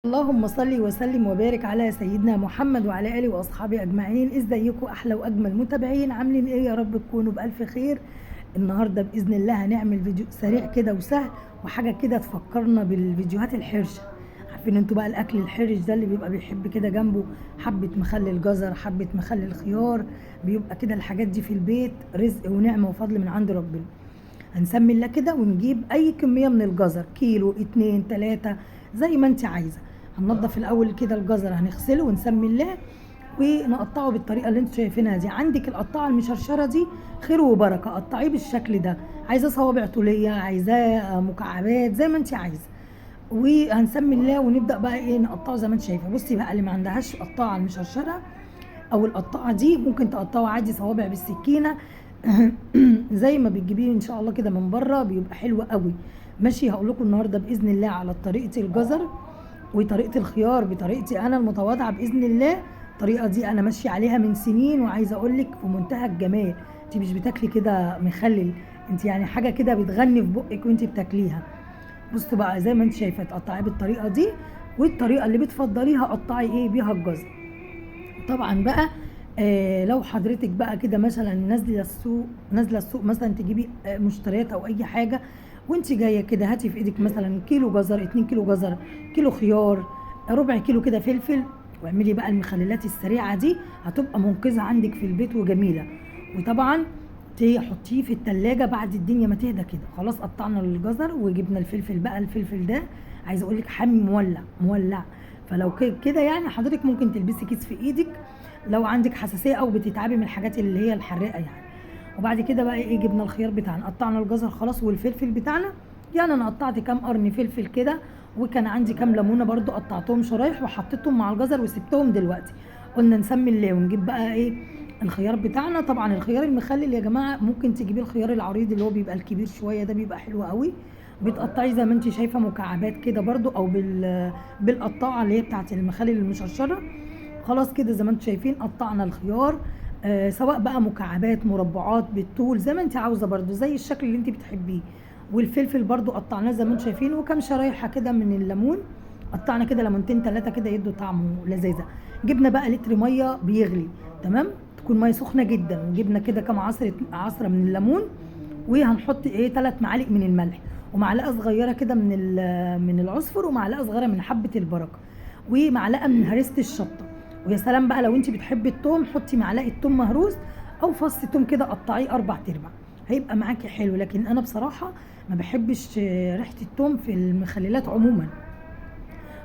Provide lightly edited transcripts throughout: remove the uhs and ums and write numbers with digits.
اللهم صل وسلم وبارك على سيدنا محمد وعلى اله واصحابه اجمعين. ازيكم احلى واجمل متابعين؟ عاملين ايه؟ يا رب تكونوا بالف خير. النهارده باذن الله هنعمل فيديو سريع كده وسهل وحاجه كده تفكرنا بالفيديوهات الحرشه. عارفين انتوا بقى الاكل الحرش ده اللي بيبقى بيحب كده جنبه حبه مخلل جزر، حبه مخلل خيار، بيبقى كده الحاجات دي في البيت رزق ونعمه وفضل من عند ربنا. هنسمي الله كده ونجيب اي كميه من الجزر، كيلو اتنين تلاته زي ما انت عايزه. هننضف الاول كده الجزر، هنغسله ونسمي الله ونقطعه بالطريقه اللي انتوا شايفينها دي. عندك القطاعه المشرشره دي خير وبركه، قطعيه بالشكل ده. عايزاه صوابع طوليه، عايزاه مكعبات، زي ما انت عايزه. وهنسمي الله ونبدا بقى ايه نقطعه زي ما انت شايفه. بصي بقى، اللي ما عندهاش قطاعه المشرشره او القطاعه دي ممكن تقطعه عادي صوابع بالسكينه. زي ما بتجيبيه ان شاء الله كده من بره بيبقى حلو قوي. ماشي، هقول لكم النهارده باذن الله على طريقه الجزر وطريقه الخيار بطريقتي انا المتواضعه باذن الله. الطريقه دي انا ماشيه عليها من سنين، وعايزه اقول لك في منتهى الجمال. انت مش بتاكلي كده مخلل، انت يعني حاجه كده بتغني في بقك وانت بتاكليها. بصوا بقى زي ما انت شايفه تقطعيه بالطريقه دي، والطريقه اللي بتفضليها قطعي ايه بيها الجزر. طبعا بقى لو حضرتك بقى كده مثلا نازله السوق مثلا تجيبي مشتريات او اي حاجه، وانت جايه كده هاتي في ايدك مثلا كيلو جزر، 2 كيلو جزر، كيلو خيار، ربع كيلو كده فلفل، واعملي بقى المخللات السريعه دي. هتبقى منقذه عندك في البيت وجميله. وطبعا تحطيه في التلاجة بعد الدنيا ما تهدى كده. خلاص قطعنا الجزر وجبنا الفلفل بقى. الفلفل ده عايزه اقول لك حامي مولع مولع. فلو كده يعني حضرتك ممكن تلبسي كيس في ايدك لو عندك حساسيه او بتتعبي من الحاجات اللي هي الحراقه يعني. وبعد كده بقى ايه، جبنا الخيار بتاعنا، قطعنا الجزر خلاص والفلفل بتاعنا. يعني انا قطعت كام قرن فلفل كده، وكان عندي كام ليمونه برضو قطعتهم شرايح وحطيتهم مع الجزر وسبتهم. دلوقتي قلنا نسمي الله ونجيب بقى ايه الخيار بتاعنا. طبعا الخيار المخلل يا جماعه ممكن تجيبي الخيار العريض اللي هو بيبقى الكبير شويه ده، بيبقى حلو قوي. بتقطعي زي ما انت شايفه مكعبات كده برضو، او بالقطاعه اللي هي بتاعت المخلل المشرشره. خلاص كده زي ما انتم شايفين قطعنا الخيار، سواء بقى مكعبات مربعات بالطول زي ما انت عاوزه، برضو زي الشكل اللي انت بتحبيه. والفلفل برضو قطعناه زي ما انتم شايفين، وكم شرايحه كده من الليمون. قطعنا كده ليمونتين ثلاثه كده يدوا طعم لذيذه. جبنا بقى لتر ميه بيغلي، تمام، تكون ميه سخنه جدا. وجبنا كده كام عصره من الليمون. وهنحط ايه 3 معالق من الملح، ومعلقه صغيره كده من العصفر، ومعلقه صغيره من حبه البركه، ومعلقه من هريسه الشطه. ويا سلام بقى لو انت بتحبي التوم حطي معلقه توم مهروس، او فص توم كده قطعيه 4/4 هيبقى معاكي حلو. لكن انا بصراحه ما بحبش ريحه التوم في المخللات عموما،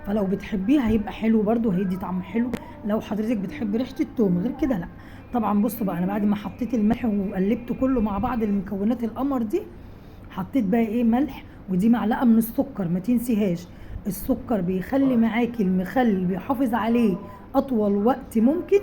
فلو بتحبيه هيبقى حلو برده، هيدي طعم حلو لو حضرتك بتحبي ريحه التوم. غير كده لا. طبعا بصوا بقى، انا بعد ما حطيت الملح وقلبته كله مع بعض المكونات القمر دي، حطيت بقى ايه ملح، ودي معلقه من السكر ما تنسيهاش. السكر بيخلي معاكي المخلل، بيحافظ عليه اطول وقت ممكن،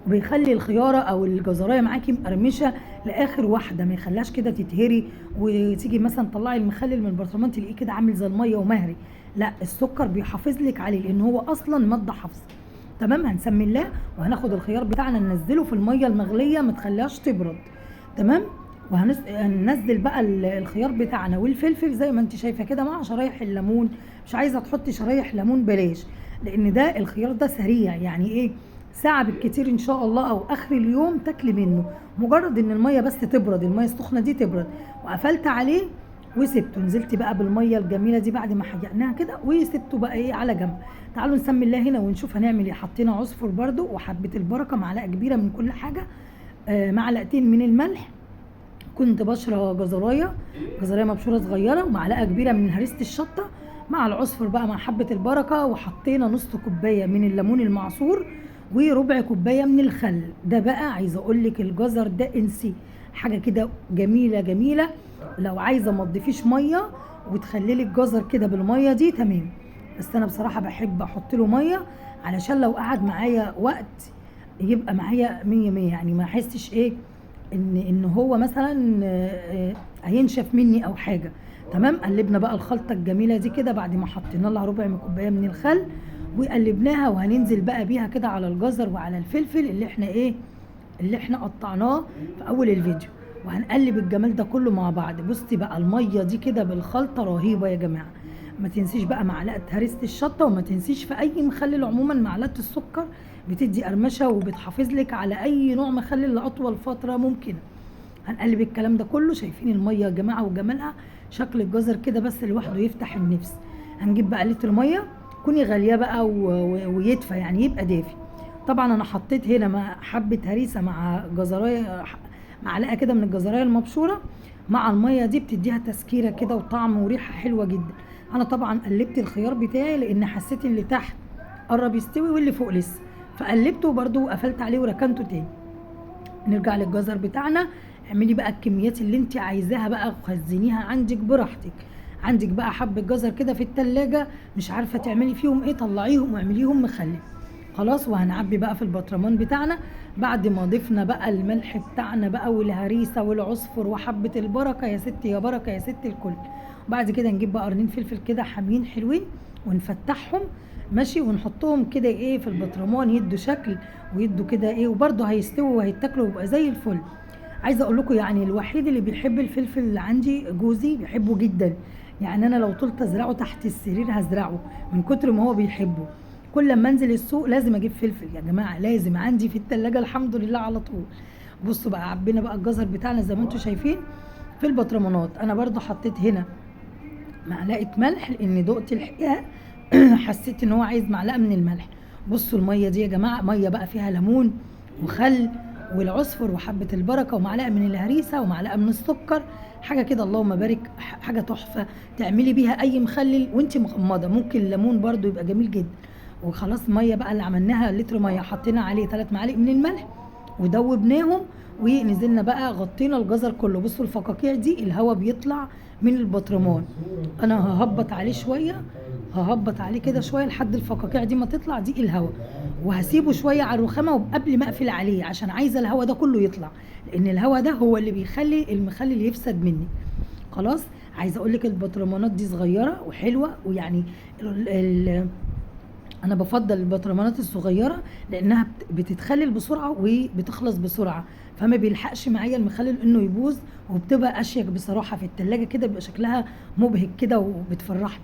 وبيخلي الخياره او الجزرايه معاكي مقرمشه لاخر واحده، ما يخليهاش كده تتهري وتيجي مثلا تطلعي المخلل من البرطمان تلاقيه كده عامل زي الميه ومهري. لا، السكر بيحافظ لك عليه لان هو اصلا ماده حافظه. تمام، هنسمي الله وهناخد الخيار بتاعنا ننزله في الميه المغليه ما تخليهاش تبرد. تمام، وهننزل بقى الخيار بتاعنا والفلفل زي ما انت شايفه كده مع شرايح الليمون. مش عايزه تحطي شرايح ليمون بلاش، لان ده الخيار ده سريع يعني ايه، ساعه بالكتير ان شاء الله او اخر اليوم تاكلي منه. مجرد ان الميه بس تبرد، الميه السخنه دي تبرد، وقفلت عليه وسبته. نزلت بقى بالميه الجميله دي بعد ما حرقناها كده وسبته بقى ايه على جنب. تعالوا نسمي الله هنا ونشوف هنعمل ايه. حطينا عصفر برده وحبه البركه، معلقه كبيره من كل حاجه، معلقتين من الملح، كنت بشرة جزرايه مبشوره صغيره، ومعلقه كبيره من هريسه الشطه مع العصفر بقى مع حبه البركه. وحطينا نص كوبايه من الليمون المعصور، وربع كوبايه من الخل. ده بقى عايزه اقول لك الجزر ده انسي، حاجه كده جميله جميله. لو عايزه ما تضيفيش ميه وتخلي لك جزر كده بالميه دي تمام، بس انا بصراحه بحب احط له ميه علشان لو قعد معايا وقت يبقى معايا مية مية، يعني ما احسش ايه ان هو مثلا هينشف مني او حاجه. تمام، قلبنا بقى الخلطه الجميله دي كده بعد ما حطينا لها ربع كوبايه من الخل وقلبناها. وهننزل بقى بيها كده على الجزر وعلى الفلفل اللي احنا قطعناه في اول الفيديو، وهنقلب الجمال ده كله مع بعض. بصي بقى الميه دي كده بالخلطه رهيبه يا جماعه. ما تنسيش بقى معلقه هريسه الشطه، وما تنسيش في اي مخلل عموما معلقه السكر بتدي قرمشه وبتحافظ لك على اي نوع مخلل لاطول فتره ممكنه. هنقلب الكلام ده كله. شايفين الميه يا جماعه وجمالها؟ شكل الجزر كده بس لوحده يفتح النفس. هنجيب بقى لتر ميه كوني غاليه بقى ويدفى يعني يبقى دافي. طبعا انا حطيت هنا مع حبه هريسه مع جزرايه، معلقه كده من الجزرايه المبشوره مع الميه دي، بتديها تسكيره كده وطعم وريحه حلوه جدا. انا طبعا قلبت الخيار بتاعي لان حسيت اللي تحت قرب يستوي واللي فوق لسه، فقلبته برده وقفلت عليه وركنته تاني. نرجع للجزر بتاعنا. اعملي بقى الكميات اللي انت عايزاها بقى وخزنيها عندك براحتك. عندك بقى حبة جزر كده في التلاجة مش عارفة تعملي فيهم ايه، طلعيهم واعمليهم مخلل. خلاص. وهنعبي بقى في البطرمان بتاعنا بعد ما ضفنا بقى الملح بتاعنا بقى والهريسة والعصفر وحبة البركة يا ست يا بركة يا ست الكل. وبعد كده نجيب بقى قرنين فلفل كده حامين حلوين ونفتحهم ماشي، ونحطهم كده ايه في البطرمان يدوا شكل ويدوا كده ايه، وبرده هيستووا وهيتاكلوا ويبقى زي الفل. عايزه اقول لكم يعني الوحيد اللي بيحب الفلفل اللي عندي جوزي بيحبه جدا. يعني انا لو طلت ازرعه تحت السرير هزرعه من كتر ما هو بيحبه. كل لما انزل السوق لازم اجيب فلفل يا جماعه، لازم عندي في التلاجة الحمد لله على طول. بصوا بقى عبينا بقى الجزر بتاعنا زي ما انتم شايفين في البطرمانات. انا برضو حطيت هنا معلقه ملح لاني دقت الحقيقه حسيت ان هو عايز معلقه من الملح. بصوا الميه دي يا جماعه ميه بقى فيها ليمون وخل والعصفر وحبه البركه ومعلقه من الهريسه ومعلقه من السكر، حاجه كده اللهم بارك، حاجه تحفه تعملي بيها اي مخلل وانت مغمضه. ممكن الليمون برده يبقى جميل جدا. وخلاص ميه بقى اللي عملناها لتر ميه حطينا عليه 3 معالق من الملح ودوبناهم ونزلنا بقى غطينا الجزر كله. بصوا الفقاقيع دي الهواء بيطلع من البطرمان. انا ههبط عليه شويه، ههبط عليه كده شويه لحد الفقاقيع دي ما تطلع دي الهواء، وهسيبه شويه على الرخامه وقبل ما اقفل عليه عشان عايزه الهواء ده كله يطلع، لان الهواء ده هو اللي بيخلي المخلل يفسد مني. خلاص. عايزه اقول لك البطرمانات دي صغيره وحلوه، ويعني انا بفضل البطرمانات الصغيره لانها بتتخلل بسرعه وبتخلص بسرعه، فما بيلحقش معايا المخلل انه يبوظ، وبتبقى اشيك بصراحه في التلاجة كده بيبقى شكلها مبهج كده وبتفرحني.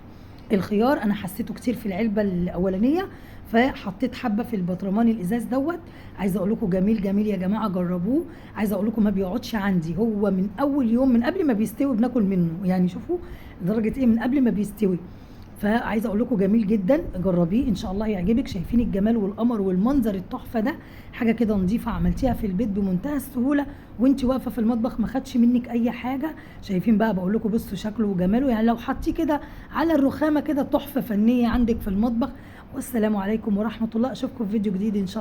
الخيار انا حسيته كتير في العلبه الاولانيه فحطيت حبه في البطرمان الازاز دوت. عايزه اقول لكم جميل جميل يا جماعه جربوه. عايزه اقول لكم ما بيقعدش عندي، هو من اول يوم من قبل ما بيستوي بناكل منه، يعني شوفوا درجه ايه من قبل ما بيستوي. فعايزه اقول لكم جميل جدا، جربيه ان شاء الله هيعجبك. شايفين الجمال والقمر والمنظر التحفه ده، حاجه كده نظيفه عملتيها في البيت بمنتهى السهوله وانت واقفه في المطبخ ما خدش منك اي حاجه. شايفين بقى بقول لكم بصوا شكله وجماله، يعني لو حطيه كده على الرخامه كده تحفه فنيه عندك في المطبخ. والسلام عليكم ورحمه الله، اشوفكم في فيديو جديد ان شاء الله.